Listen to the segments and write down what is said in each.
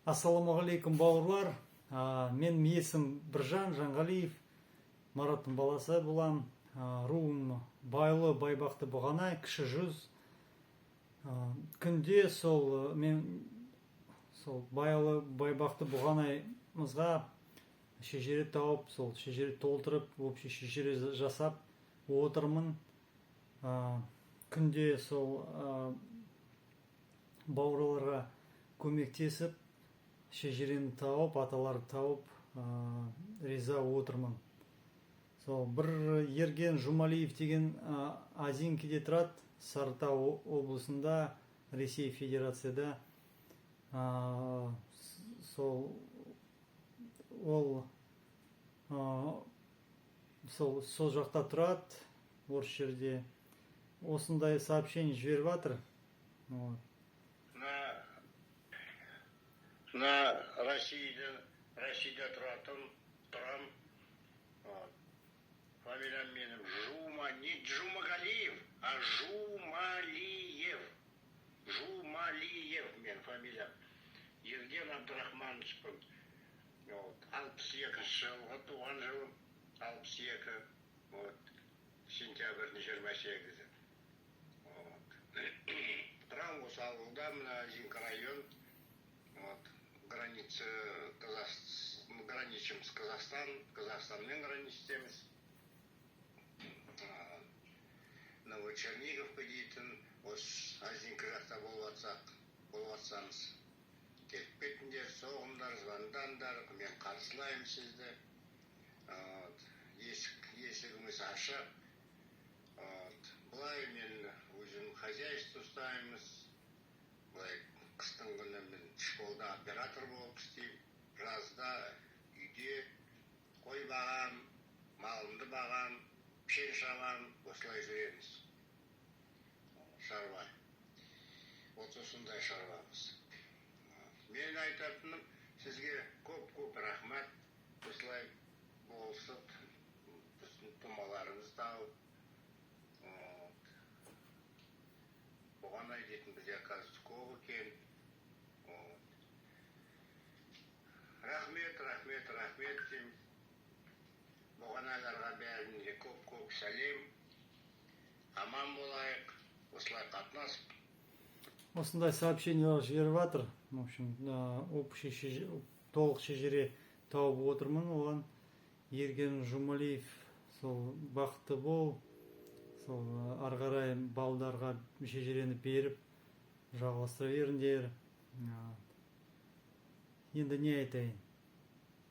Ассалаумағалейкум бауырлар. Мен есім Біржан Жанғалиев, Мараттың баласы болам. Руым Байлы Байбақты Бұғанай, кіші жүз. Күнде мен Байлы Байбақты Бұғанаймызға шежіре тауып, шежіре толтырып, общий шежіре жасап отырмын. Күнде бауырларға көмектесіп, шежірені тауып, аталарды тауып, риза отырмын. Бір Ерген Жұмалиев деген Азинкеде тұрады, Сарытау облысында, Ресей Федерацияда. Сол жақта тұрады, орыс жерде. Осындай сообщение жіберіп жатыр. На Россияда тұрам. Фамилиям менің не Джумагалиев, а Жумалиев. Жумалиев мен фамилиям. Ерген Абдрахмановичпін. 62 жылғы туған жылым. 62. Сентябрьдің 28-і. Тұрам осы ауылда, мына Азинка район. Граничим с Казахстанмен граничтеміз. Новочерниговка дейтін, осы Азинка жақта болуатсаңыз. Келіп кетіңдер, соғымдар, звондандар, мен қарсылайым сізді. Есігіміз ашық. Бұлай мен өзім хозяйство ұстаймыз. Бұлай қыстың күні мен школда оператор болып істеймін. Жазда үйде қой бағам, малымды бағам, пшен шабам, осылай жүреміз. Шаруа. Осындай шаруамыз. Мен айтатыным, сізге көп рахмат. Осылай болсып, біздің тумаларымыз тауып. Бұғанай дейтін бізде Казтков екен. Рахмет деймін. Бұғанайларға бәріне көп сәлем. Аман болайық. Осылай қатынасып. Осындай сообщениялар жіберіп жатыр. В общем, толық шежіре тауып отырмын оған. Ерген Жұмалиев, бақытты бол. Ары қарай балдарға шежірені беріп, жалғастыра беріңдер. Енді не айтайын?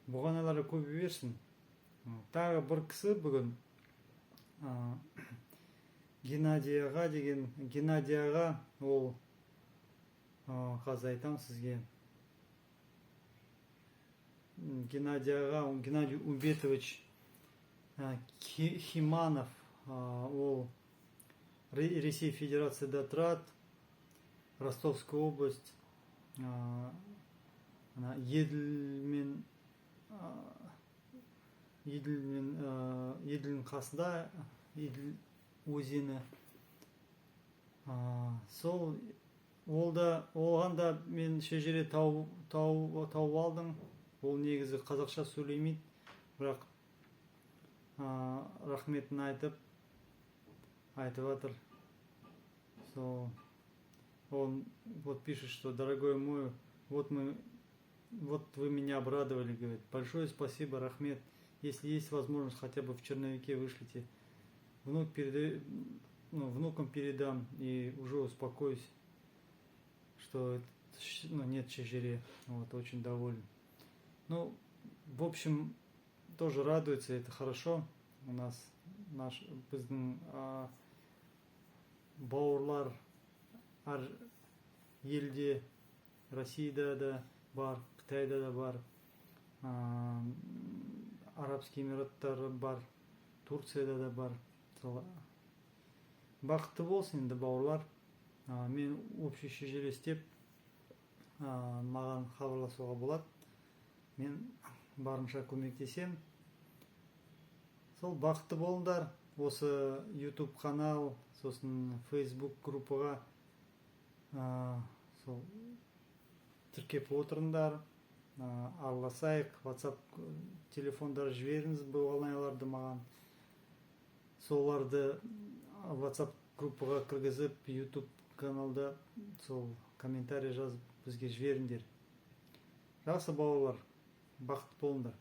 Бұғаналары көбейе берсін. Тағы бір кісі бүгін Геннадияға, ол қазір айтам сізге. Геннадий Умбетович Химанов, ол Ресей Федерацияда тұрады, Ростовская область, Еділдің қасында, Еділ өзені. Оған да мен шежіре тауып алдым. Ол негізі қазақша сөйлемейді, бірақ рахметін айтып жатыр. Он вот пишет, что дорогой мой, вот вы меня обрадовали, говорит. Большое спасибо, Рахмет. Если есть возможность, хотя бы в черновике вышлите. Внукам передам и уже успокоюсь, что нет шежире. Очень доволен. В общем, тоже радуется, это хорошо. У нас біздің бауырлар елде, Россияда да бар, Қытайда да бар, Арабский Эмираттары бар, Турцияда да бар. Бақытты болсын енді бауырлар. Мен общий шежіре істеп, маған хабарласуға болады. Мен барынша көмектесем. Бақытты болыңдар. Осы YouTube канал, сосын Facebook группаға тіркеп отырыңдар. Араласайық, WhatsApp телефондар жіберіңіз бұл алайларды маған. Соларды WhatsApp группаға кіргізіп, YouTube каналда сол комментарий жазып бізге жіберіңдер. Жақсы балалар, бақытты болыңдар.